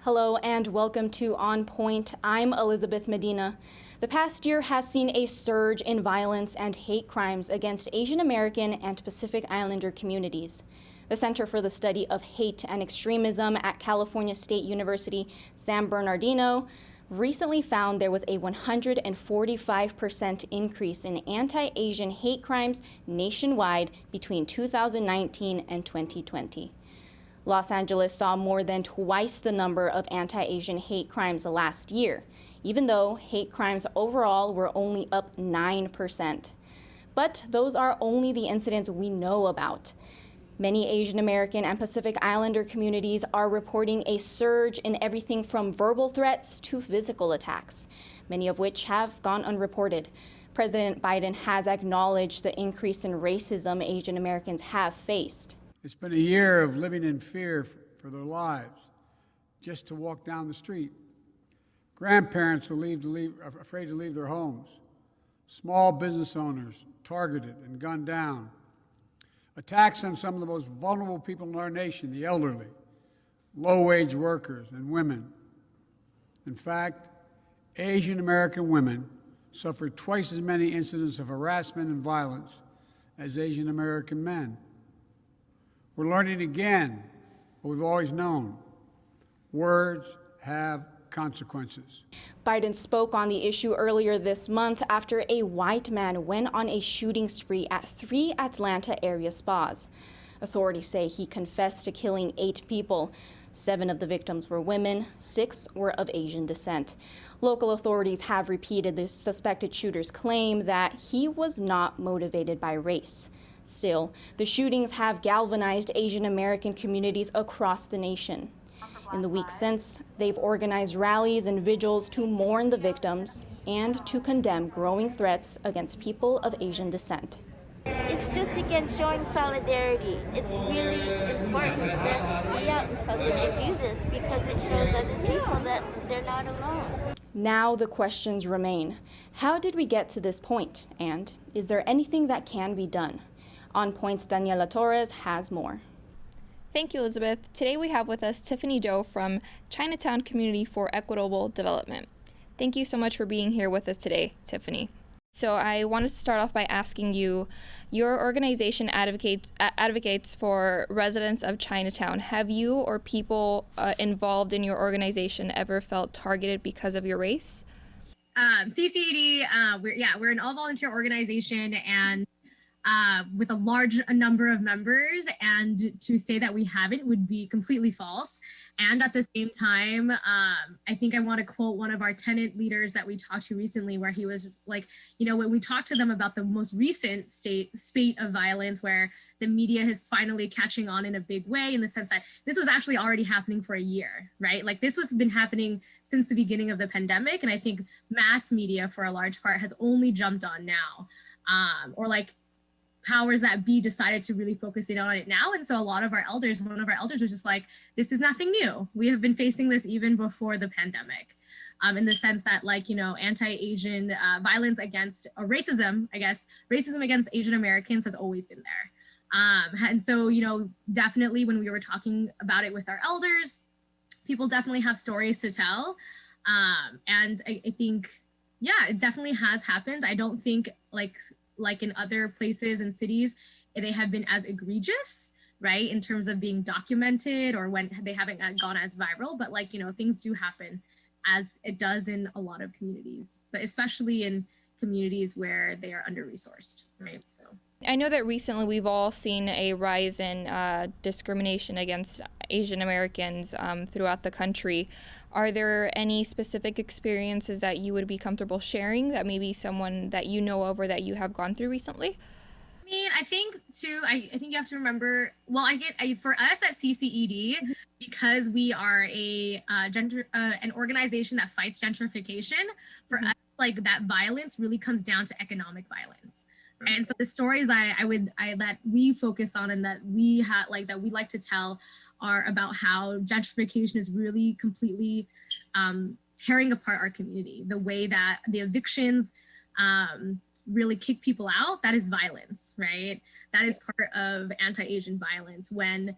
Hello and welcome to On Point. I'm Elizabeth Medina. The past year has seen a surge in violence and hate crimes against Asian American and Pacific Islander communities. The Center for the Study of Hate and Extremism at California State University, San Bernardino, recently found there was a 145% increase in anti-Asian hate crimes nationwide between 2019 and 2020. Los Angeles saw more than twice the number of anti-Asian hate crimes last year, even though hate crimes overall were only up 9%. But those are only the incidents we know about. Many Asian American and Pacific Islander communities are reporting a surge in everything from verbal threats to physical attacks, many of which have gone unreported. President Biden has acknowledged the increase in racism Asian Americans have faced. It's been a year of living in fear for their lives, just to walk down the street. Grandparents are afraid to leave their homes. Small business owners targeted and gunned down. Attacks on some of the most vulnerable people in our nation, the elderly, low-wage workers, and women. In fact, Asian American women suffer twice as many incidents of harassment and violence as Asian American men. We're learning again what we've always known. Words have consequences. Biden spoke on the issue earlier this month after a white man went on a shooting spree at 3 Atlanta area spas. Authorities say he confessed to killing 8 people. 7 of the victims were women, 6 were of Asian descent. Local authorities have repeated the suspected shooter's claim that he was not motivated by race. Still, the shootings have galvanized Asian American communities across the nation. In the weeks since, they've organized rallies and vigils to mourn the victims and to condemn growing threats against people of Asian descent. It's just, again, showing solidarity. It's really important for us to be out in public and do this because it shows other people that they're not alone. Now the questions remain. How did we get to this point? And is there anything that can be done? On Point's Daniela Torres has more. Thank you, Elizabeth. Today we have with us Tiffany Doe from Chinatown Community for Equitable Development. Thank you so much for being here with us today, Tiffany. So I wanted to start off by asking you, your organization advocates for residents of Chinatown. Have you or people involved in your organization ever felt targeted because of your race? CCED, we're an all-volunteer organization and with a large number of members, and to say that we haven't would be completely false. And at the same time, I think I want to quote one of our tenant leaders that we talked to recently, where he was just like, when we talked to them about the most recent spate of violence, where the media is finally catching on in a big way, in the sense that this was actually already happening for a year, right? Like this was been happening since the beginning of the pandemic. And I think mass media, for a large part, has only jumped on now, or like powers that be decided to really focus in on it now. And so one of our elders was just like, this is nothing new. We have been facing this even before the pandemic, in the sense that anti-Asian violence against, or racism against Asian Americans has always been there. And so, definitely when we were talking about it with our elders, people definitely have stories to tell. And I think, it definitely has happened. I don't think like in other places and cities, they have been as egregious, right, in terms of being documented, or when they haven't gone as viral, but things do happen, as it does in a lot of communities, but especially in communities where they are under-resourced, right? So I know that recently we've all seen a rise in discrimination against Asian Americans throughout the country. Are there any specific experiences that you would be comfortable sharing, that maybe someone that you know of or that you have gone through recently? I mean, I think too, I think you have to remember, for us at CCED, because we are an organization that fights gentrification, for us, that violence really comes down to economic violence. And so the stories that we focus on and that we that we like to tell are about how gentrification is really completely tearing apart our community. The way that the evictions really kick people out, that is violence, right? That is part of anti-Asian violence, when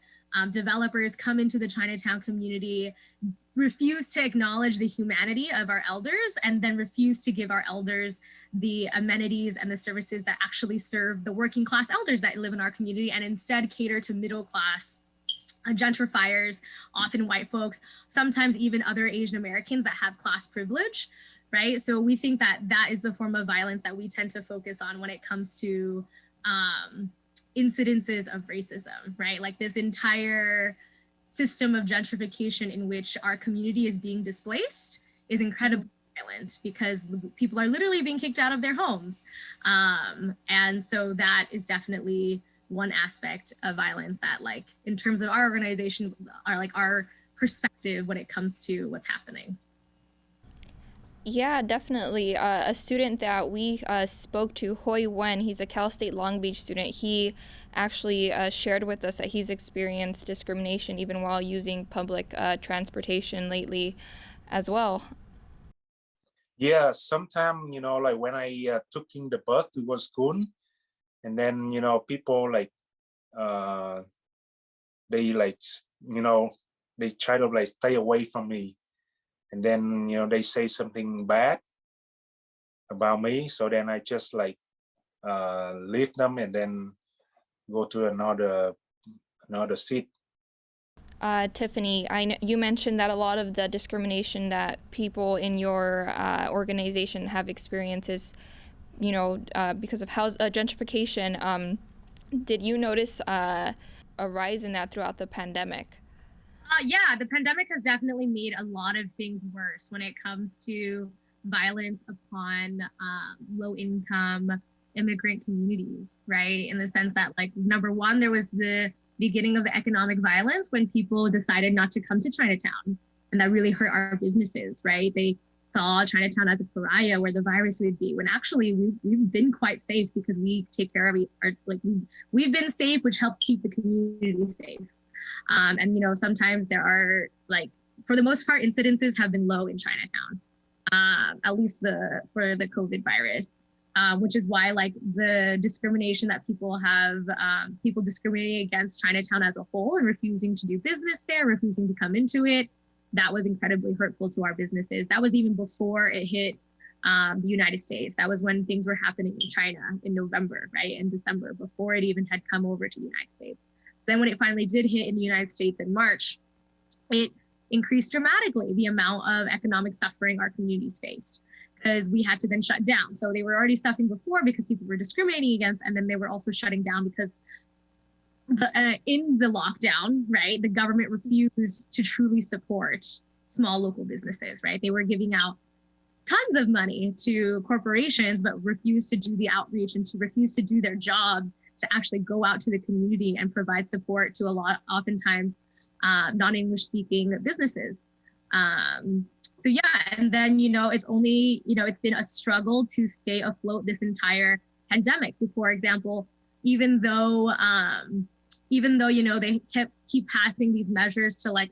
Developers come into the Chinatown community, refuse to acknowledge the humanity of our elders, and then refuse to give our elders the amenities and the services that actually serve the working class elders that live in our community, and instead cater to middle class gentrifiers, often white folks, sometimes even other Asian Americans that have class privilege, right? So we think that that is the form of violence that we tend to focus on when it comes to incidences of racism, right? Like this entire system of gentrification in which our community is being displaced is incredibly violent because people are literally being kicked out of their homes. And so that is definitely one aspect of violence that, like, in terms of our organization, are like our perspective when it comes to what's happening. Yeah, definitely. A student that we spoke to, Nguyen, he's a Cal State Long Beach student. He actually shared with us that he's experienced discrimination even while using public transportation lately as well. Yeah, sometimes, like when I took in the bus to go to school, and then, people like, they like, they try to like stay away from me. And then, they say something bad about me. So then I just like leave them and then go to another seat. Tiffany, you mentioned that a lot of the discrimination that people in your organization have experienced is, because of gentrification. Did you notice a rise in that throughout the pandemic? Yeah, the pandemic has definitely made a lot of things worse when it comes to violence upon low-income immigrant communities, right? In the sense that, like, number one, there was the beginning of the economic violence when people decided not to come to Chinatown, and that really hurt our businesses, right? They saw Chinatown as a pariah where the virus would be, when actually we've been quite safe because we take care of we've been safe, which helps keep the community safe. And sometimes there are, like, for the most part, incidences have been low in Chinatown, at least for the COVID virus, which is why, like, the discrimination that people have, people discriminating against Chinatown as a whole and refusing to do business there, refusing to come into it, that was incredibly hurtful to our businesses. That was even before it hit the United States. That was when things were happening in China in November, right, in December, before it even had come over to the United States. So then when it finally did hit in the United States in March, it increased dramatically the amount of economic suffering our communities faced, because we had to then shut down. So they were already suffering before because people were discriminating against, and then they were also shutting down because in the lockdown, right, the government refused to truly support small local businesses, right? They were giving out tons of money to corporations, but refused to do the outreach and to refuse to do their jobs to actually go out to the community and provide support to oftentimes non-English speaking businesses. So yeah, and then, it's only, it's been a struggle to stay afloat this entire pandemic. For example, even though, they keep passing these measures to, like,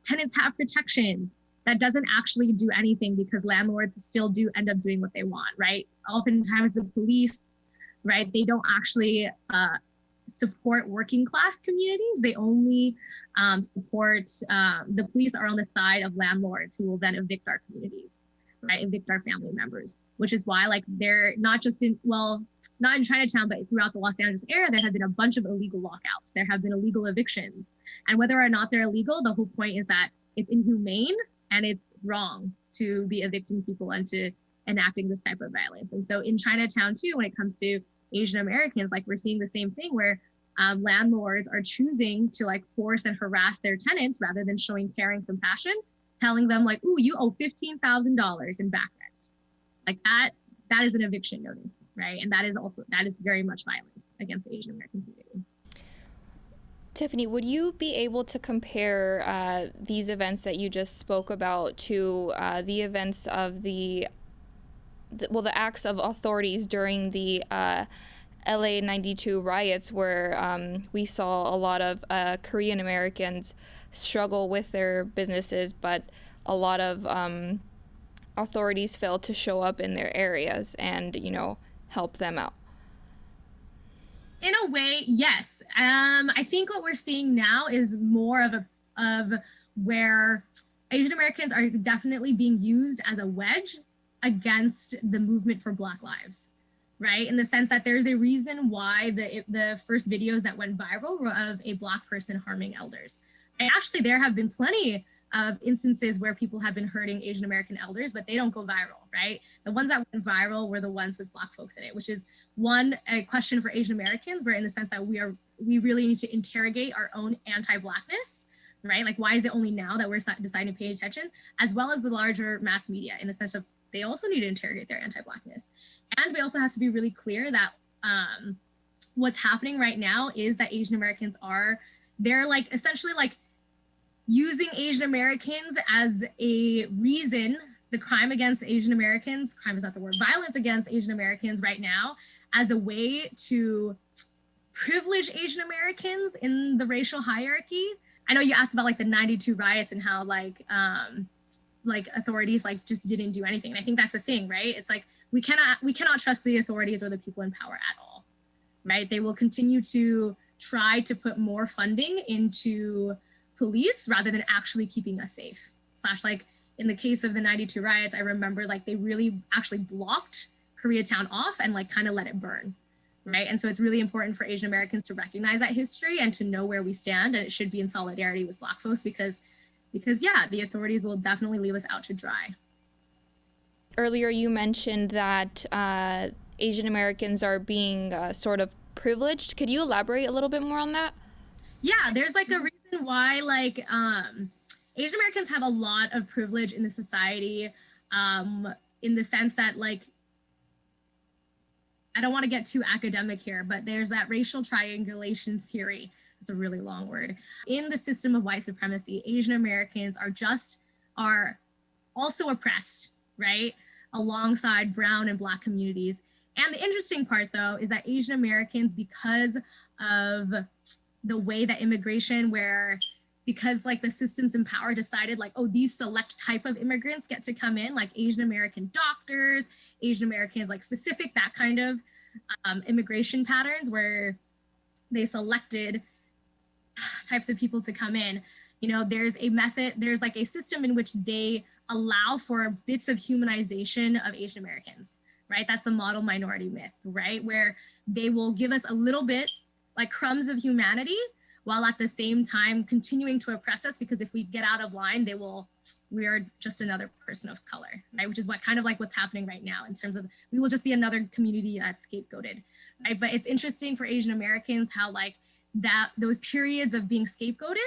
tenants have protections, that doesn't actually do anything because landlords still do end up doing what they want, right? Oftentimes the police, right, they don't actually support working class communities. They only support, the police are on the side of landlords who will then evict our communities, right? Evict our family members, which is why, like, they're not just not in Chinatown, but throughout the Los Angeles area, there have been a bunch of illegal lockouts. There have been illegal evictions. And whether or not they're illegal, the whole point is that it's inhumane and it's wrong to be evicting people and to enacting this type of violence. And so in Chinatown too, when it comes to Asian Americans, like, we're seeing the same thing where landlords are choosing to, like, force and harass their tenants rather than showing care and compassion, telling them, like, ooh, you owe $15,000 in back rent. Like, that is an eviction notice, right? And that is very much violence against the Asian American community. Tiffany, would you be able to compare these events that you just spoke about to the events of the acts of authorities during the LA 92 riots, where we saw a lot of Korean Americans struggle with their businesses, but a lot of authorities failed to show up in their areas and, help them out? In a way, yes. I think what we're seeing now is more of where Asian Americans are definitely being used as a wedge against the movement for Black lives, right? In the sense that there's a reason why the first videos that went viral were of a Black person harming elders. And actually, there have been plenty of instances where people have been hurting Asian American elders, but they don't go viral, right? The ones that went viral were the ones with Black folks in it, which is a question for Asian Americans, where in the sense that we really need to interrogate our own anti-Blackness, right? Like, why is it only now that we're deciding to pay attention, as well as the larger mass media, in the sense of they also need to interrogate their anti-Blackness. And we also have to be really clear that what's happening right now is that Asian Americans they're like essentially like using Asian Americans as a reason, the crime against Asian Americans, crime is not the word, violence against Asian Americans right now, as a way to privilege Asian Americans in the racial hierarchy. I know you asked about like the 92 riots and how like authorities like just didn't do anything. And I think that's the thing, right? It's like we cannot trust the authorities or the people in power at all, right? They will continue to try to put more funding into police rather than actually keeping us safe. / like in the case of the 92 riots, I remember like they really actually blocked Koreatown off and like kind of let it burn, right? And so it's really important for Asian Americans to recognize that history and to know where we stand, and it should be in solidarity with Black folks because yeah, the authorities will definitely leave us out to dry. Earlier you mentioned that Asian Americans are being sort of privileged. Could you elaborate a little bit more on that? Yeah, there's like a reason why like Asian Americans have a lot of privilege in the society, in the sense that like, I don't want to get too academic here, but there's that racial triangulation theory. It's a really long word. In the system of white supremacy, Asian Americans are also oppressed, right? Alongside brown and Black communities. And the interesting part though, is that Asian Americans, because of the way that immigration, because like the systems in power decided like, oh, these select type of immigrants get to come in, like Asian American doctors, Asian Americans, like specific, that kind of immigration patterns where they selected types of people to come in. You know, there's like a system in which they allow for bits of humanization of Asian Americans, right? That's the model minority myth, right? Where they will give us a little bit like crumbs of humanity while at the same time continuing to oppress us, because if we get out of line, we are just another person of color, right? Which is what kind of like what's happening right now in terms of, we will just be another community that's scapegoated, right? But it's interesting for Asian Americans how like those periods of being scapegoated,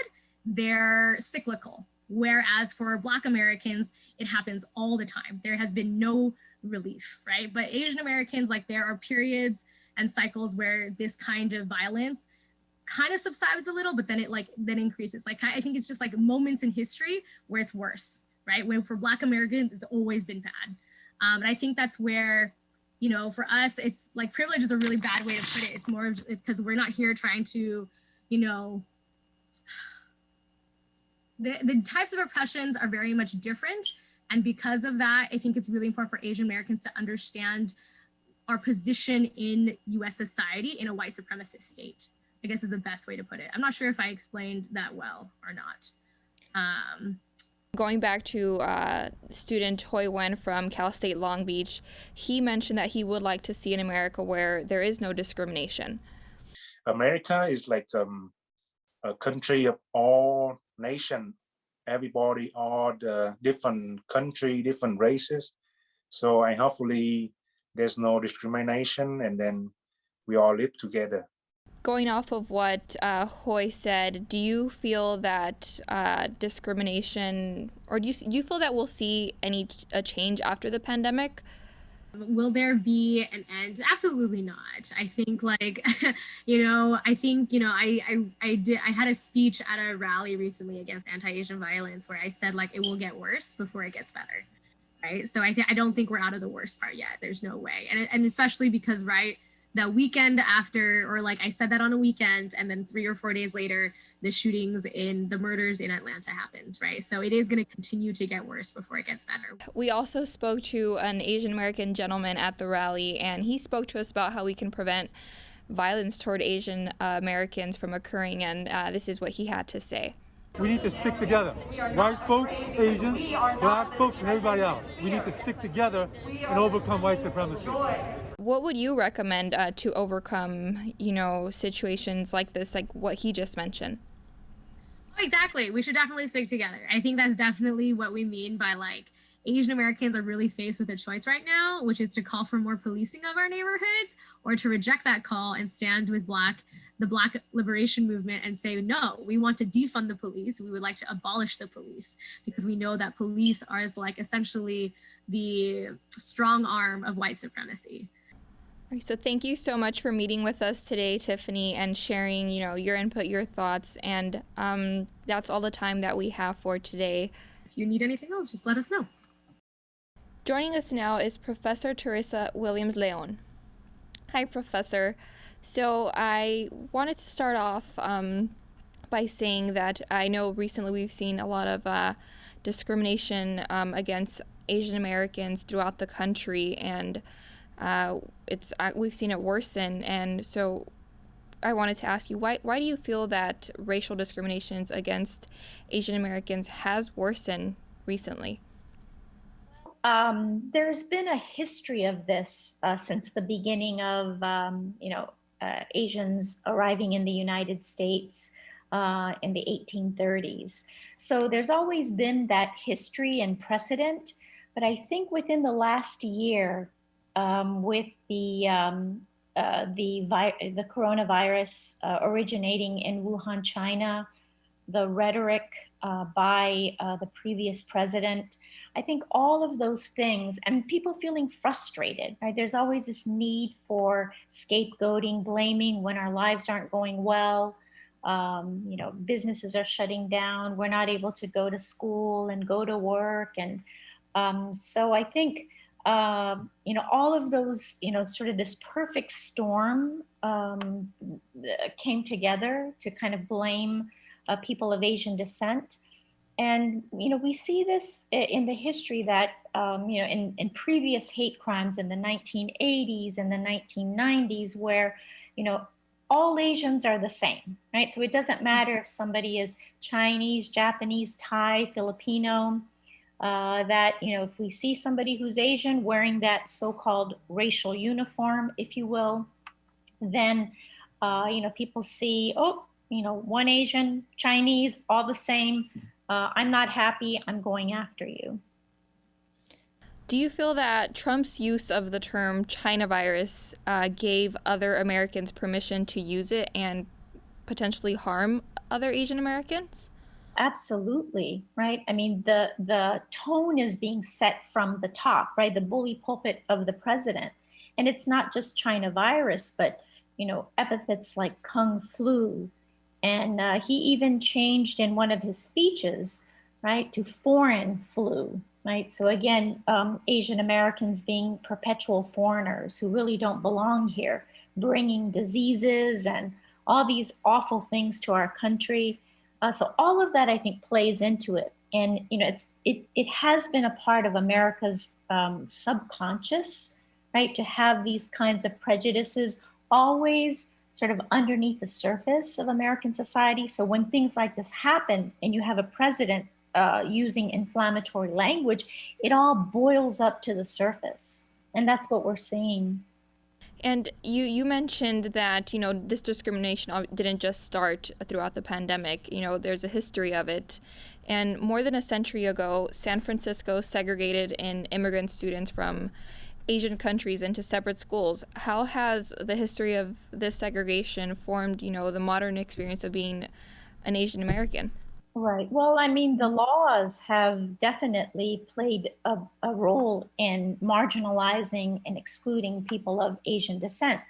they're cyclical. Whereas for Black Americans, it happens all the time. There has been no relief, right? But Asian Americans, like there are periods and cycles where this kind of violence kind of subsides a little, but then it then increases. Like, I think it's just like moments in history where it's worse, right? When for Black Americans, it's always been bad. And I think that's where, you know, for us, it's like privilege is a really bad way to put it. It's more because we're not here trying to, you know, the types of oppressions are very much different. And because of that, I think it's really important for Asian Americans to understand our position in US society in a white supremacist state, I guess is the best way to put it. I'm not sure if I explained that well or not. Going back to student Nguyen from Cal State Long Beach, he mentioned that he would like to see an America where there is no discrimination. America is like a country of all nations, everybody, all the different country, different races. So I hopefully there's no discrimination, and then we all live together. Going off of what Hoy said, do you feel that discrimination, or do you feel that we'll see a change after the pandemic? Will there be an end? Absolutely not. I think like, you know, I had a speech at a rally recently against AntiAsian violence where I said like, it will get worse before it gets better, right? So I don't think we're out of the worst part yet. There's no way. And especially because, right, that weekend after, or like I said that on a weekend, and then 3 or 4 days later, the murders in Atlanta happened, right? So it is going to continue to get worse before it gets better. We also spoke to an Asian American gentleman at the rally, and he spoke to us about how we can prevent violence toward Asian Americans from occurring, and this is what he had to say. We need to stick together. White folks, Asians, black folks, and everybody else. We need to stick together and overcome white supremacy. What would you recommend to overcome, situations like this, like what he just mentioned? Exactly. We should definitely stick together. I think that's definitely what we mean by Asian Americans are really faced with a choice right now, which is to call for more policing of our neighborhoods or to reject that call and stand with the Black liberation movement and say, no, we want to defund the police. We would like to abolish the police because we know that police are essentially the strong arm of white supremacy. All right, so thank you so much for meeting with us today, Tiffany, and sharing, your input, your thoughts, and that's all the time that we have for today. If you need anything else, just let us know. Joining us now is Professor Teresa Williams-Leon. Hi, Professor. So I wanted to start off by saying that I know recently we've seen a lot of discrimination against Asian Americans throughout the country, and we've seen it worsen. And so I wanted to ask you, why do you feel that racial discriminations against Asian Americans has worsened recently? There's been a history of this since the beginning of, Asians arriving in the United States in the 1830s. So there's always been that history and precedent. But I think within the last year, with the coronavirus originating in Wuhan, China, the rhetoric by the previous president, I think all of those things, and people feeling frustrated, right? There's always this need for scapegoating, blaming when our lives aren't going well. Businesses are shutting down. We're not able to go to school and go to work. And so I think, all of those, sort of this perfect storm came together to kind of blame people of Asian descent. And, we see this in the history that, in previous hate crimes in the 1980s and the 1990s, where, all Asians are the same, right? So it doesn't matter if somebody is Chinese, Japanese, Thai, Filipino, that, if we see somebody who's Asian wearing that so-called racial uniform, if you will, then, people see, one Asian, Chinese, all the same. I'm not happy, I'm going after you. Do you feel that Trump's use of the term China virus gave other Americans permission to use it and potentially harm other Asian Americans? Absolutely, right? I mean, the tone is being set from the top, right? The bully pulpit of the president. And it's not just China virus, but, epithets like Kung flu. And he even changed in one of his speeches, right, to foreign flu, right? So again, Asian Americans being perpetual foreigners who really don't belong here, bringing diseases and all these awful things to our country. So all of that, I think, plays into it. And, it has been a part of America's subconscious, right, to have these kinds of prejudices always sort of underneath the surface of American society. So when things like this happen and you have a president using inflammatory language, it all boils up to the surface. And that's what we're seeing. And you mentioned that, this discrimination didn't just start throughout the pandemic. There's a history of it. And more than a century ago, San Francisco segregated immigrant students from Asian countries into separate schools. How has the history of this segregation formed, the modern experience of being an Asian American? Right. Well, I mean, the laws have definitely played a role in marginalizing and excluding people of Asian descent.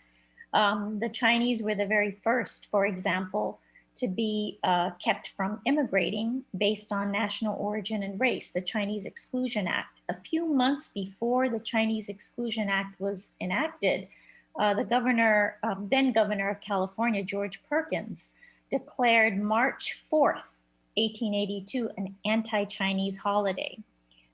The Chinese were the very first, for example, to be kept from immigrating based on national origin and race, the Chinese Exclusion Act. A few months before the Chinese Exclusion Act was enacted, the then governor of California, George Perkins, declared March 4th, 1882, an anti-Chinese holiday.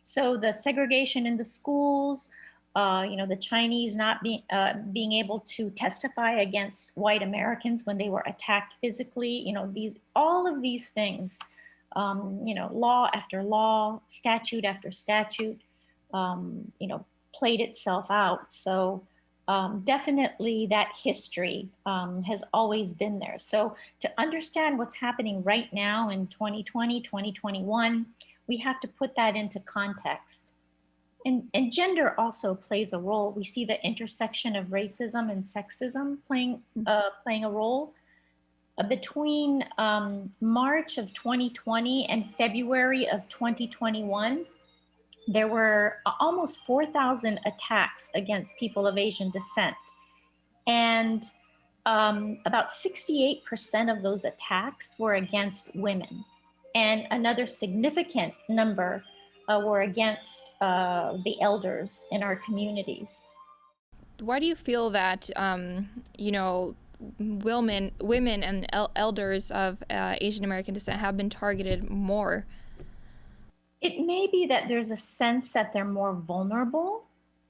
So the segregation in the schools, the Chinese not being able to testify against white Americans when they were attacked physically, all of these things, law after law, statute after statute, played itself out. So definitely that history has always been there. So to understand what's happening right now in 2020, 2021, we have to put that into context. And gender also plays a role. We see the intersection of racism and sexism playing a role. Between March of 2020 and February of 2021, there were almost 4,000 attacks against people of Asian descent. And about 68% of those attacks were against women. And another significant number were against the elders in our communities. Why do you feel that, women and elders of Asian American descent have been targeted more? It may be that there's a sense that they're more vulnerable.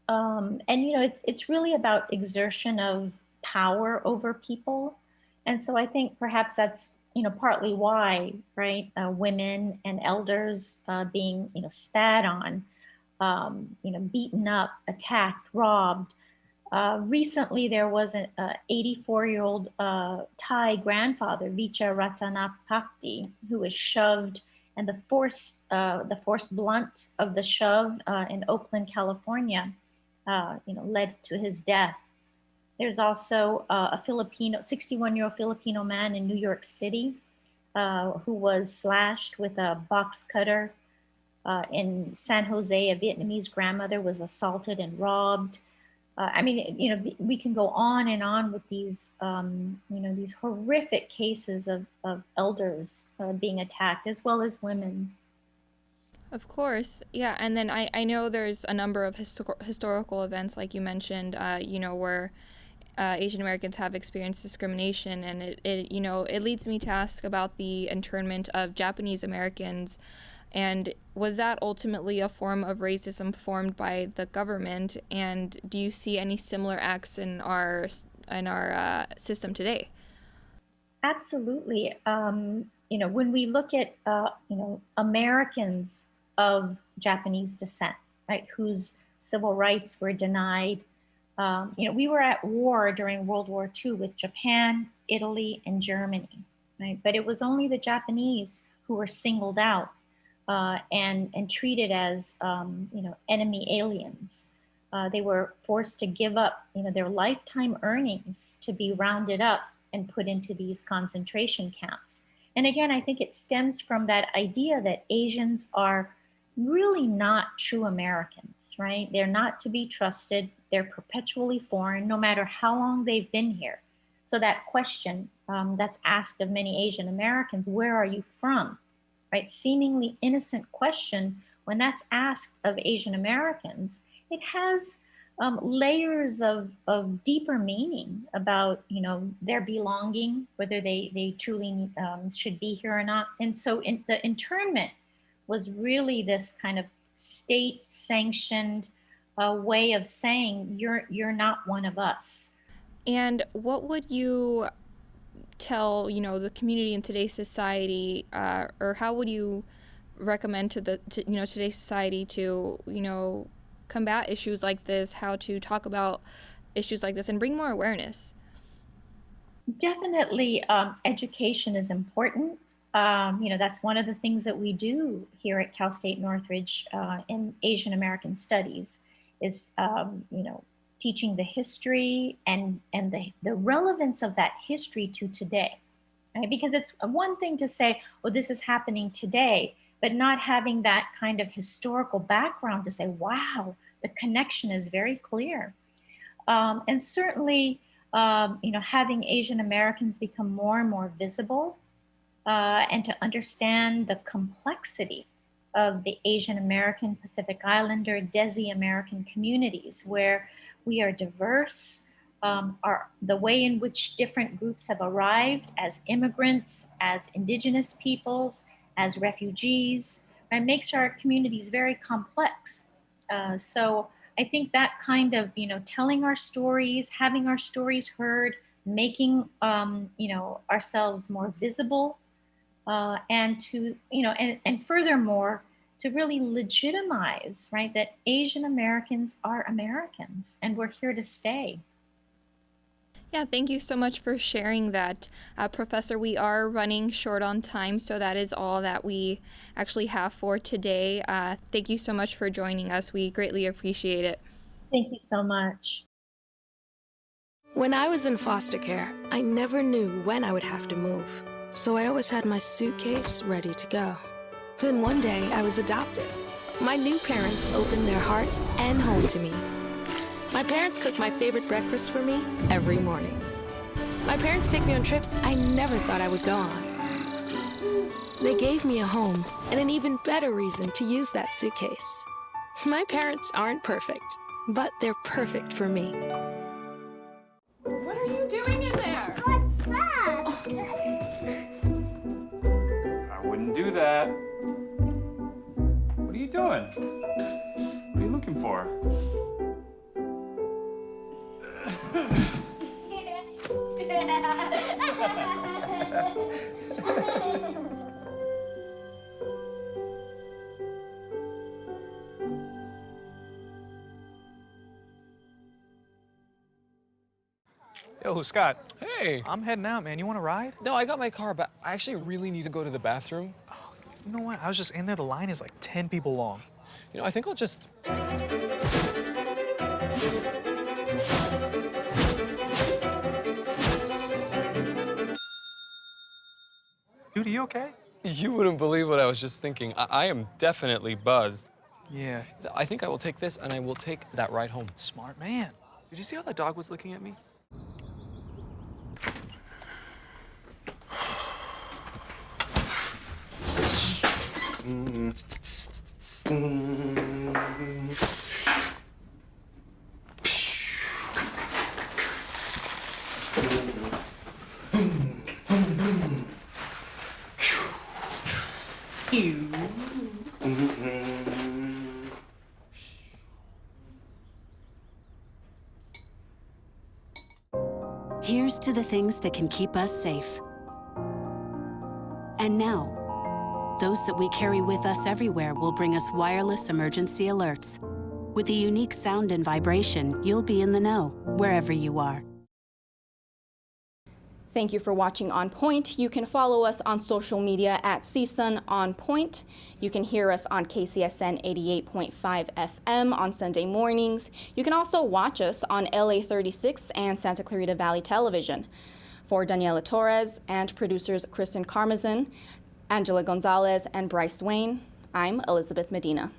It's really about exertion of power over people. And so I think perhaps that's partly why, right, women and elders being, spat on, beaten up, attacked, robbed. Recently, there was an 84-year-old Thai grandfather, Vicha Ratanapakdi, who was shoved, and the force blunt of the shove in Oakland, California, led to his death. There's also a 61-year-old Filipino man in New York City who was slashed with a box cutter. In San Jose, a Vietnamese grandmother was assaulted and robbed. We can go on and on with these, these horrific cases of elders being attacked, as well as women. Of course, yeah. And then I know there's a number of historical events, like you mentioned, where Asian Americans have experienced discrimination, and it leads me to ask about the internment of Japanese Americans. And was that ultimately a form of racism performed by the government? And do you see any similar acts in our system today? Absolutely. When we look at Americans of Japanese descent, right, whose civil rights were denied. We were at war during World War II with Japan, Italy, and Germany, right? But it was only the Japanese who were singled out and treated as, enemy aliens. They were forced to give up, their lifetime earnings to be rounded up and put into these concentration camps. And again, I think it stems from that idea that Asians are really not true Americans, right? They're not to be trusted. They're perpetually foreign, no matter how long they've been here. So that question that's asked of many Asian Americans, where are you from? Right? Seemingly innocent question, when that's asked of Asian Americans, it has layers of deeper meaning about, their belonging, whether they truly should be here or not. And so the internment was really this kind of state-sanctioned way of saying you're not one of us. And what would you tell the community in today's society, or how would you recommend to today's society to combat issues like this, how to talk about issues like this and bring more awareness? Definitely, education is important. That's one of the things that we do here at Cal State Northridge in Asian American Studies is, teaching the history and the relevance of that history to today, right? Because it's one thing to say, oh, this is happening today, but not having that kind of historical background to say, wow, the connection is very clear. And certainly, having Asian Americans become more and more visible and to understand the complexity of the Asian American, Pacific Islander, Desi American communities, where we are diverse, the way in which different groups have arrived as immigrants, as indigenous peoples, as refugees, and makes our communities very complex. So I think that kind of, telling our stories, having our stories heard, making, ourselves more visible, and to, and furthermore, to really legitimize, right, that Asian Americans are Americans and we're here to stay. Yeah, thank you so much for sharing that, Professor. We are running short on time, so that is all that we actually have for today. Thank you so much for joining us. We greatly appreciate it. Thank you so much. When I was in foster care, I never knew when I would have to move, so I always had my suitcase ready to go. Then one day, I was adopted. My new parents opened their hearts and home to me. My parents cook my favorite breakfast for me every morning. My parents take me on trips I never thought I would go on. They gave me a home and an even better reason to use that suitcase. My parents aren't perfect, but they're perfect for me. What are you doing in there? What's that? I wouldn't do that. What are you doing? What are you looking for? Yo, Scott. Hey. I'm heading out, man. You want to ride? No, I got my car, but I actually really need to go to the bathroom. Oh, you know what? I was just in there. The line is like 10 people long. You know, I think I'll just... Dude, are you okay? You wouldn't believe what I was just thinking. I am definitely buzzed. Yeah. I think I will take this, and I will take that ride home. Smart man. Did you see how that dog was looking at me? Here's to the things that can keep us safe. And now, those that we carry with us everywhere will bring us wireless emergency alerts. With the unique sound and vibration, you'll be in the know, wherever you are. Thank you for watching On Point. You can follow us on social media at CSUN On Point. You can hear us on KCSN 88.5 FM on Sunday mornings. You can also watch us on LA 36 and Santa Clarita Valley Television. For Daniela Torres and producers Kristen Karmazin, Angela Gonzalez, and Bryce Wayne, I'm Elizabeth Medina.